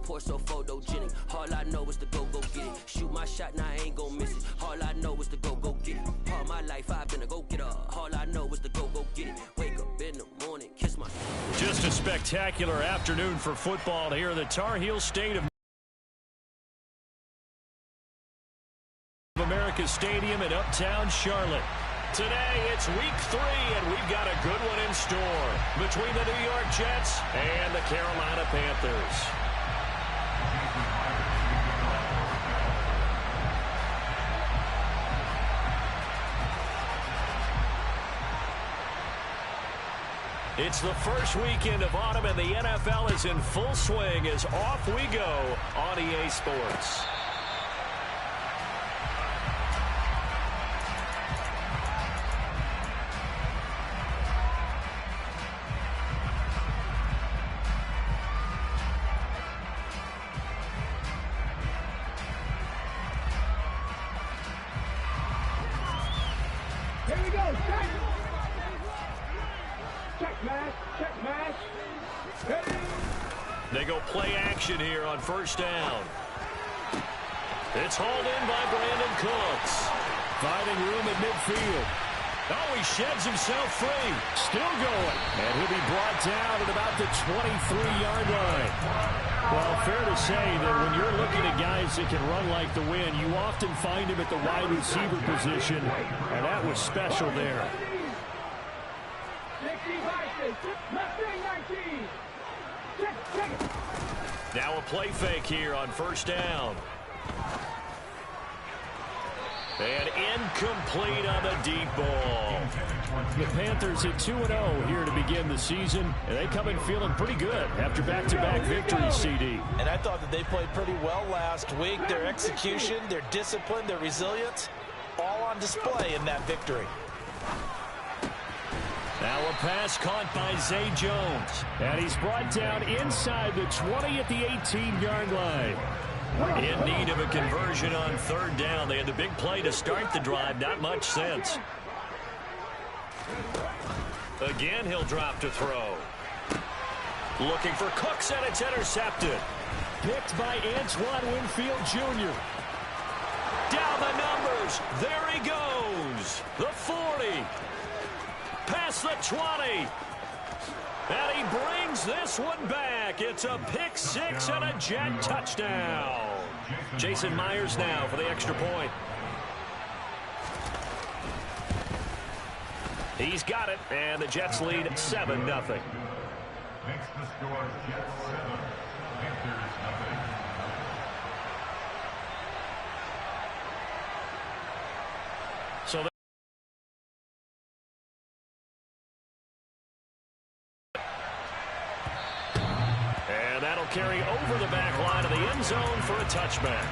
Porsche so photogenic. All I know is to go get it. Shoot my shot, now I ain't gon' miss it. All I know is to go get it. All my life I've been a go-getter. All I know is to go get it. Wake up in the morning, kiss my... Just a spectacular afternoon for football here in the Tar Heel state of America Stadium in Uptown Charlotte. Today, it's week 3, and we've got a good one in store between the New York Jets and the Carolina Panthers. It's the first weekend of autumn, and the NFL is in full swing as off we go on EA Sports. Here we go, check match. Ready? They go play action here on first down. It's hauled in by Brandon Cooks. Finding room at midfield. Oh, he sheds himself free. Still going. And he'll be brought down at about the 23-yard line. Well, fair to say that when you're looking at guys that can run like the wind, you often find him at the wide receiver position, and that was special there. Now a play fake here on first down. And incomplete on the deep ball. The Panthers at 2-0 here to begin the season, and they come in feeling pretty good after back-to-back victories, CD. And I thought that they played pretty well last week. Their execution, their discipline, their resilience, all on display in that victory. Now a pass caught by Zay Jones. And he's brought down inside the 20 at the 18-yard line. In need of a conversion on third down. They had the big play to start the drive. Not much sense. Again, he'll drop to throw. Looking for Cooks, and it's intercepted. Picked by Antoine Winfield Jr. Down the numbers. There he goes. The 40. Past the 20. And he brings this one back. It's a pick six and a Jet touchdown. Jason Myers now for the extra point. He's got it, and the Jets lead 7-0. Makes the score Jets 7, Panthers nothing. So and that'll carry over the back line of the end zone for a touchback.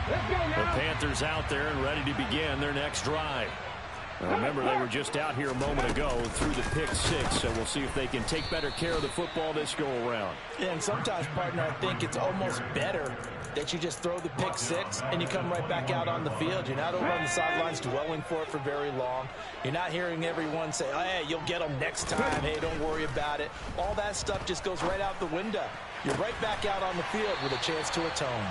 The Panthers out there and ready to begin their next drive. Remember, they were just out here a moment ago through the pick six, so we'll see if they can take better care of the football this go-around. And sometimes, partner, I think it's almost better that you just throw the pick six and you come right back out on the field. You're not over on the sidelines dwelling for it for very long. You're not hearing everyone say, oh, hey, you'll get them next time. Hey, don't worry about it. All that stuff just goes right out the window. You're right back out on the field with a chance to atone.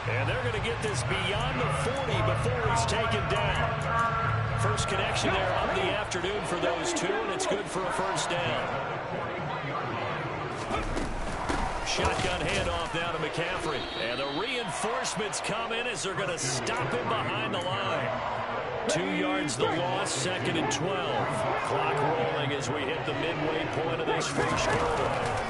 And they're going to get this beyond the 40 before he's taken down. First connection there of the afternoon for those two, and it's good for a first down. Shotgun handoff now to McCaffrey. And the reinforcements come in as they're going to stop him behind the line. 2 yards the loss, 2nd and 12. Clock rolling as we hit the midway point of this first quarter.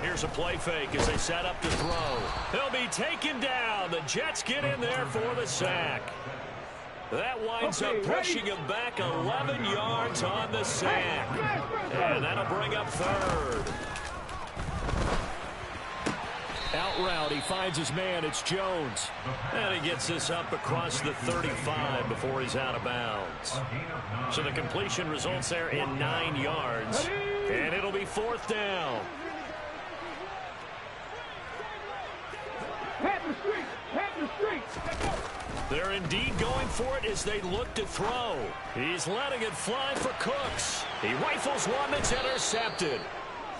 Here's a play fake as they set up to throw. They'll be taken down. The Jets get in there for the sack. That winds up pushing him back 11 yards on the sack. And that'll bring up third. Out route, he finds his man. It's Jones. And he gets this up across the 35 before he's out of bounds. So the completion results there in 9 yards. And it'll be 4th down. They're indeed going for it as they look to throw. He's letting it fly for Cooks. He rifles one that's intercepted.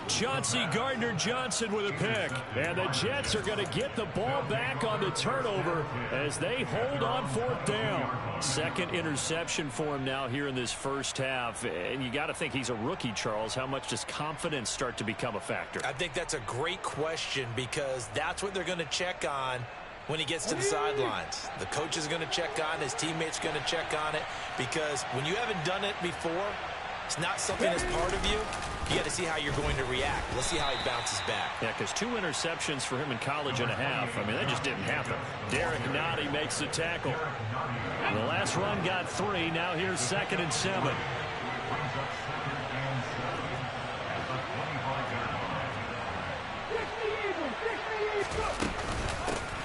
Chauncey Gardner-Johnson with a pick. And the Jets are going to get the ball back on the turnover as they hold on 4th down. Second interception for him now here in this first half. And you got to think he's a rookie, Charles. How much does confidence start to become a factor? I think that's a great question because that's what they're going to check on when he gets to the sidelines. The coach is going to check on it. His teammates are going to check on it because when you haven't done it before, it's not something that's part of you. You got to see how you're going to react. Let's see how he bounces back. Yeah, because 2 interceptions for him in college and a half. I mean, that just didn't happen. Derek Nottie makes the tackle. The last run got 3. Now here's 2nd and 7.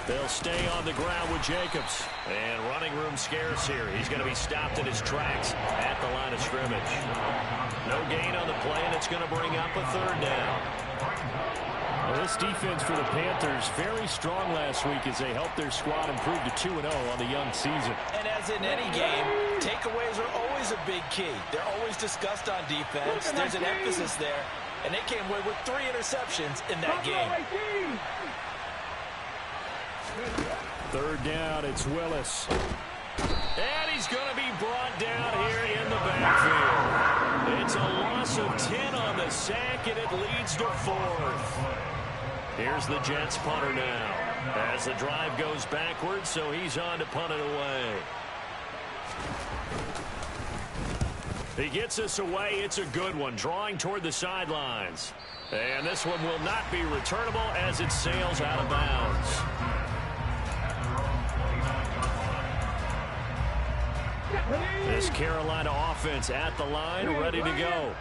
They'll stay on the ground with Jacobs. And running room scarce here. He's going to be stopped in his tracks at the line of scrimmage. No gain on the play, and it's going to bring up a 3rd down. Well, this defense for the Panthers very strong last week as they helped their squad improve to 2-0 on the young season. And as in any game, takeaways are always a big key. They're always discussed on defense. There's an emphasis there, and they came away with 3 interceptions in that game. 3rd down, it's Willis. And he's going to be brought down here in the backfield. It's a loss of 10 on the sack, and it leads to 4th. Here's the Jets punter now as the drive goes backwards, so he's on to punt it away. He gets us away. It's a good one, drawing toward the sidelines. And this one will not be returnable as it sails out of bounds. This Carolina offense at the line, ready to go.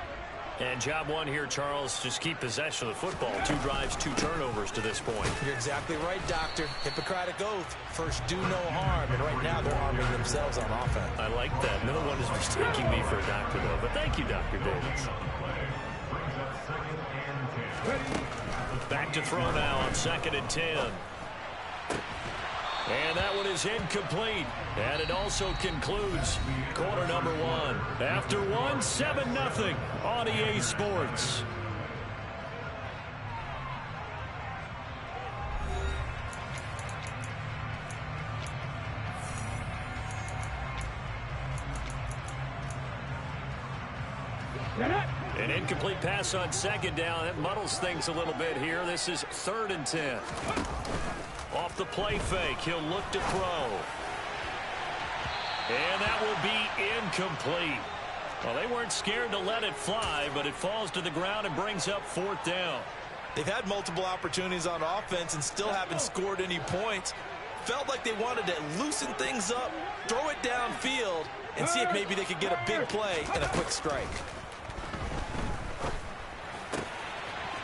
And job one here, Charles, just keep possession of the football. 2 drives, 2 turnovers to this point. You're exactly right, Doctor. Hippocratic oath. First, do no harm. And right now, they're harming themselves on offense. I like that. No one is mistaking me for a doctor, though. But thank you, Dr. Davis. Back to throw now on 2nd and 10. And that one is incomplete. And it also concludes quarter number 1. After 1, 7-0 on EA Sports. An incomplete pass on 2nd down. That muddles things a little bit here. This is 3rd and 10. Off the play fake, he'll look to throw. And that will be incomplete. Well, they weren't scared to let it fly, but it falls to the ground and brings up 4th down. They've had multiple opportunities on offense and still haven't scored any points. Felt like they wanted to loosen things up, throw it downfield, and see if maybe they could get a big play and a quick strike.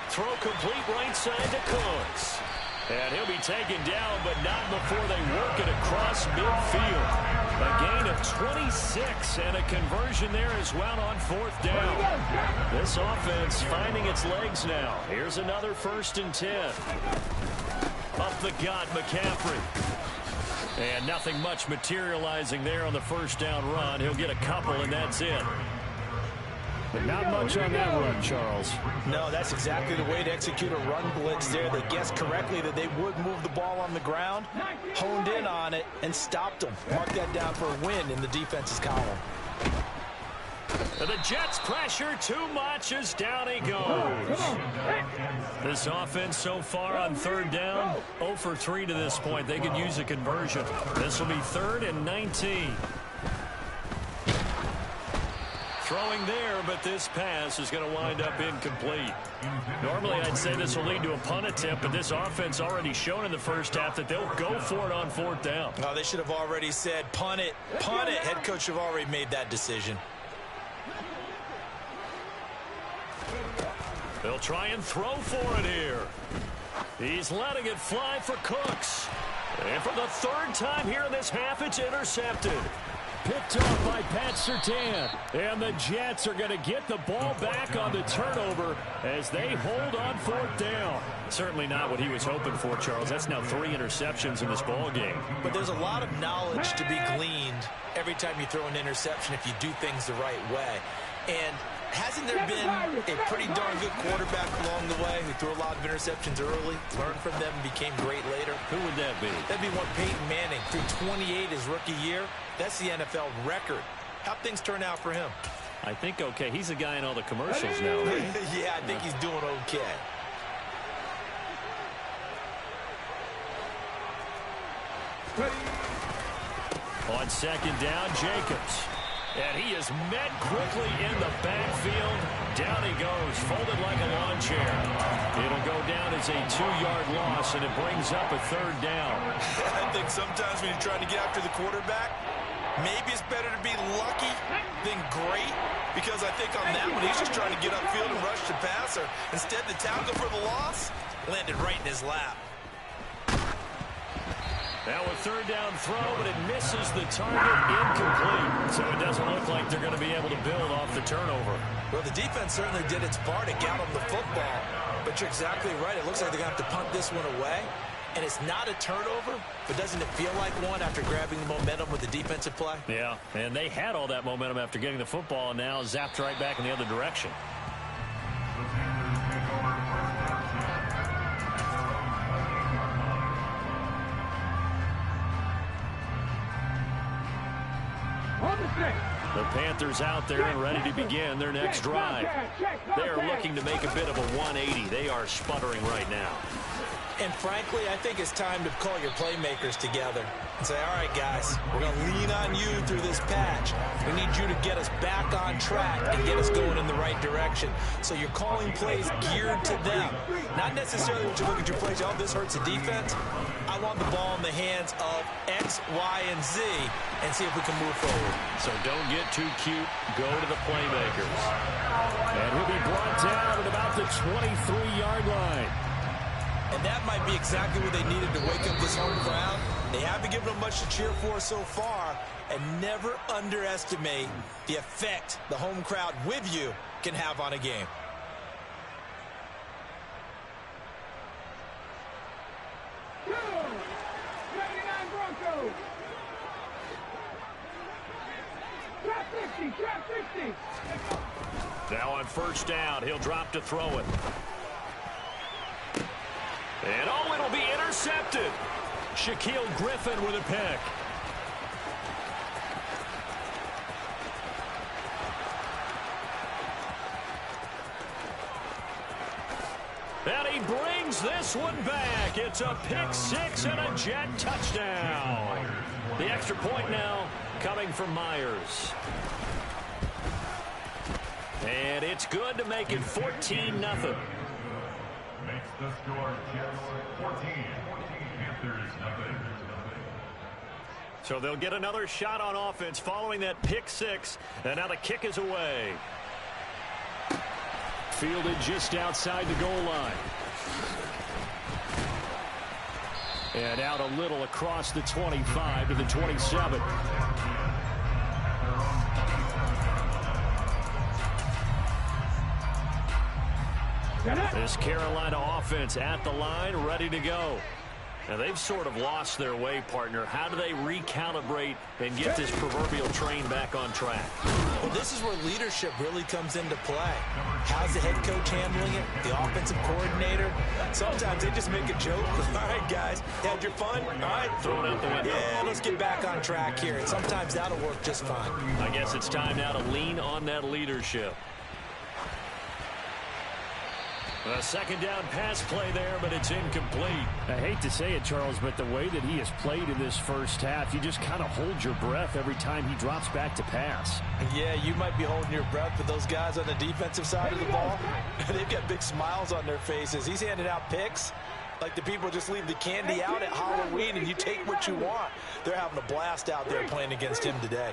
Throw complete right side to Cooks. And he'll be taken down, but not before they work it across midfield. A gain of 26 and a conversion there as well on 4th down. This offense finding its legs now. Here's another 1st and 10. Up the gut, McCaffrey. And nothing much materializing there on the 1st down run. He'll get a couple, and that's it. But not much on that run, Charles. No, that's exactly the way to execute a run blitz there. They guessed correctly that they would move the ball on the ground, honed in on it, and stopped them. Mark that down for a win in the defense's column. And the Jets pressure too much as down he goes. This offense so far on 3rd down, 0 for 3 to this point. They could use a conversion. This will be 3rd and 19. Throwing there, but this pass is going to wind up incomplete. Normally, I'd say this will lead to a punt attempt, but this offense already shown in the first half that they'll go for it on 4th down. Oh, they should have already said, punt it, punt it. Head coach have already made that decision. They'll try and throw for it here. He's letting it fly for Cooks. And for the 3rd time here in this half, it's intercepted. Picked off by Pat Surtain. And the Jets are going to get the ball back on the turnover as they hold on 4th down. Certainly not what he was hoping for, Charles. That's now 3 interceptions in this ball game. But there's a lot of knowledge to be gleaned every time you throw an interception if you do things the right way. And has Hasn't there been a pretty darn good quarterback along the way who threw a lot of interceptions early, learned from them, and became great later? Who would that be? That'd be one Peyton Manning. Threw 28 his rookie year. That's the NFL record. How'd things turn out for him? I think okay. He's a guy in all the commercials now, right? Yeah, I think he's doing okay. On second down, Jacobs. And he is met quickly in the backfield. Down he goes, folded like a lawn chair. It'll go down as a 2-yard loss, and it brings up a third down. I think sometimes when you're trying to get after the quarterback, maybe it's better to be lucky than great, because I think on that one, he's just trying to get upfield and rush the passer. Instead, the tackle for the loss landed right in his lap. Now a third down throw, but it misses the target, incomplete. So it doesn't look like they're going to be able to build off the turnover. Well, the defense certainly did its part to get them the football, but you're exactly right. It looks like they're going to have to punt this one away. And it's not a turnover, but doesn't it feel like one after grabbing the momentum with the defensive play? Yeah, and they had all that momentum after getting the football, and now zapped right back in the other direction. The Panthers out there and ready to begin their next drive. They are looking to make a bit of a 180. They are sputtering right now. And frankly, I think it's time to call your playmakers together and say, all right, guys, we're going to lean on you through this patch. We need you to get us back on track and get us going in the right direction. So you're calling plays geared to them. Not necessarily when you look at your plays, oh, this hurts the defense. I want the ball in the hands of X, Y, and Z and see if we can move forward. So don't get too cute. Go to the playmakers. And he'll be brought down at about the 23-yard line. And that might be exactly what they needed to wake up this home crowd. They haven't given them much to cheer for so far, and never underestimate the effect the home crowd with you can have on a game. Now on first down, he'll drop to throw it. And oh, it'll be intercepted. Shaquille Griffin with a pick. And he brings this one back. It's a pick six and a Jet touchdown. The extra point now coming from Myers. And it's good to make it 14-0. Makes the score Jets 14, Panthers nothing. So they'll get another shot on offense following that pick six. And now the kick is away. Fielded just outside the goal line. And out a little across the 25 to the 27. This Carolina offense at the line, ready to go. Now, they've sort of lost their way, partner. How do they recalibrate and get this proverbial train back on track? Well, this is where leadership really comes into play. How's the head coach handling it? The offensive coordinator? Sometimes they just make a joke. All right, guys, had your fun? All right. Throw it out the window. Yeah, let's get back on track here. And sometimes that'll work just fine. I guess it's time now to lean on that leadership. A second down pass play there, but it's incomplete. I hate to say it, Charles, but the way that he has played in this first half, you just kind of hold your breath every time he drops back to pass. Yeah, you might be holding your breath, but those guys on the defensive side of the ball, they've got big smiles on their faces. He's handing out picks like the people just leave the candy out at Halloween and you take what you want. They're having a blast out there playing against him today.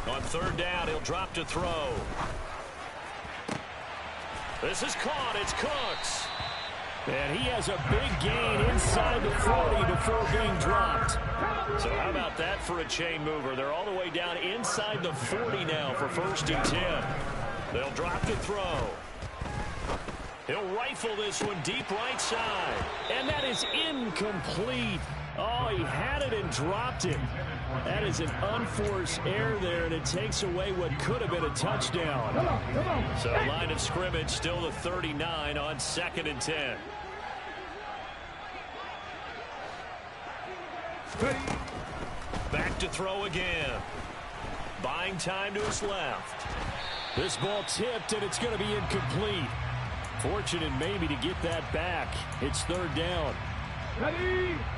On third down, he'll drop to throw. This is caught. It's Cooks. And he has a big gain inside the 40 before being dropped. So how about that for a chain mover? They're all the way down inside the 40 now for 1st and 10. They'll drop to throw. He'll rifle this one deep right side. And that is incomplete. Oh, he had it and dropped it. That is an unforced error there, and it takes away what could have been a touchdown. So line of scrimmage still the 39 on 2nd and 10. Back to throw again. Buying time to his left. This ball tipped, and it's going to be incomplete. Fortunate maybe to get that back. It's 3rd down.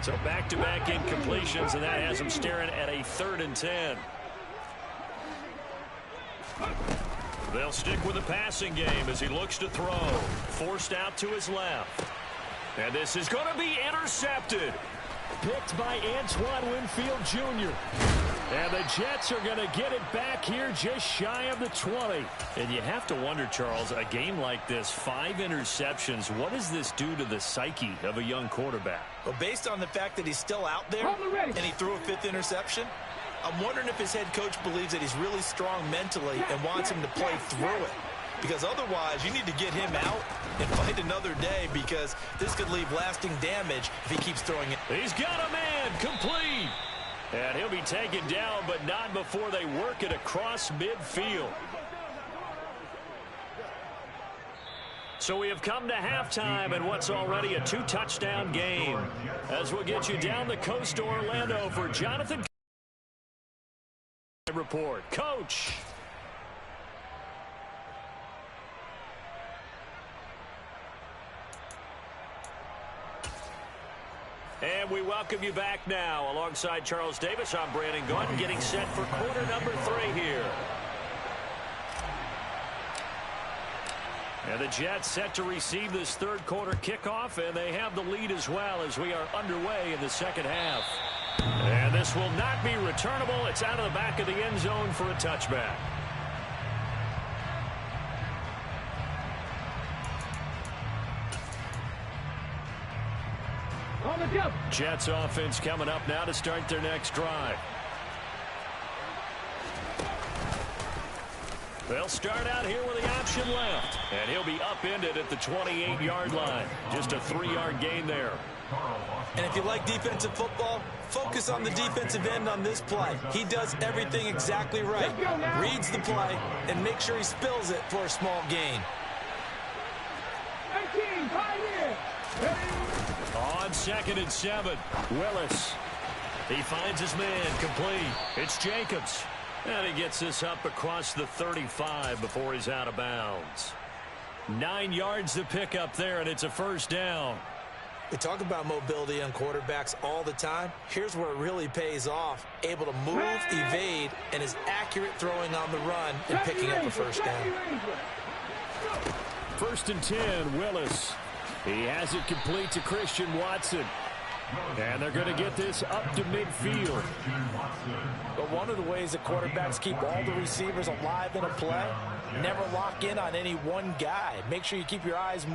So back-to-back incompletions, and that has him staring at a 3rd and 10. They'll stick with the passing game as he looks to throw. Forced out to his left. And this is going to be intercepted. Picked by Antoine Winfield Jr. And the Jets are going to get it back here just shy of the 20. And you have to wonder, Charles, a game like this, 5 interceptions, what does this do to the psyche of a young quarterback? Well, based on the fact that he's still out there and he threw a 5th interception, I'm wondering if his head coach believes that he's really strong mentally and wants him to play through it. Because otherwise, you need to get him out and fight another day, because this could leave lasting damage if he keeps throwing it. He's got a man, complete. And he'll be taken down, but not before they work it across midfield. So we have come to halftime in what's already a 2-touchdown game. As we'll get you down the coast to Orlando for Jonathan report. Coach. And we welcome you back now. Alongside Charles Davis, I'm Brandon Gaudin, getting set for quarter number 3 here. And the Jets set to receive this 3rd quarter kickoff, and they have the lead as well as we are underway in the 2nd half. And this will not be returnable. It's out of the back of the end zone for a touchback. Jets offense coming up now to start their next drive. They'll start out here with the option left. And he'll be upended at the 28-yard line. Just a 3-yard gain there. And if you like defensive football, focus on the defensive end on this play. He does everything exactly right. Reads the play and makes sure he spills it for a small gain. 18, 5 years. On 2nd and 7, Willis. He finds his man, complete. It's Jacobs. And he gets this up across the 35 before he's out of bounds. 9 yards to pick up there, and it's a 1st down. We talk about mobility on quarterbacks all the time. Here's where it really pays off. Able to move, evade, and is accurate throwing on the run and picking up a 1st down. 1st and 10, Willis. He has it complete to Christian Watson. And they're going to get this up to midfield. But one of the ways that quarterbacks keep all the receivers alive in a play, never lock in on any one guy. Make sure you keep your eyes moving.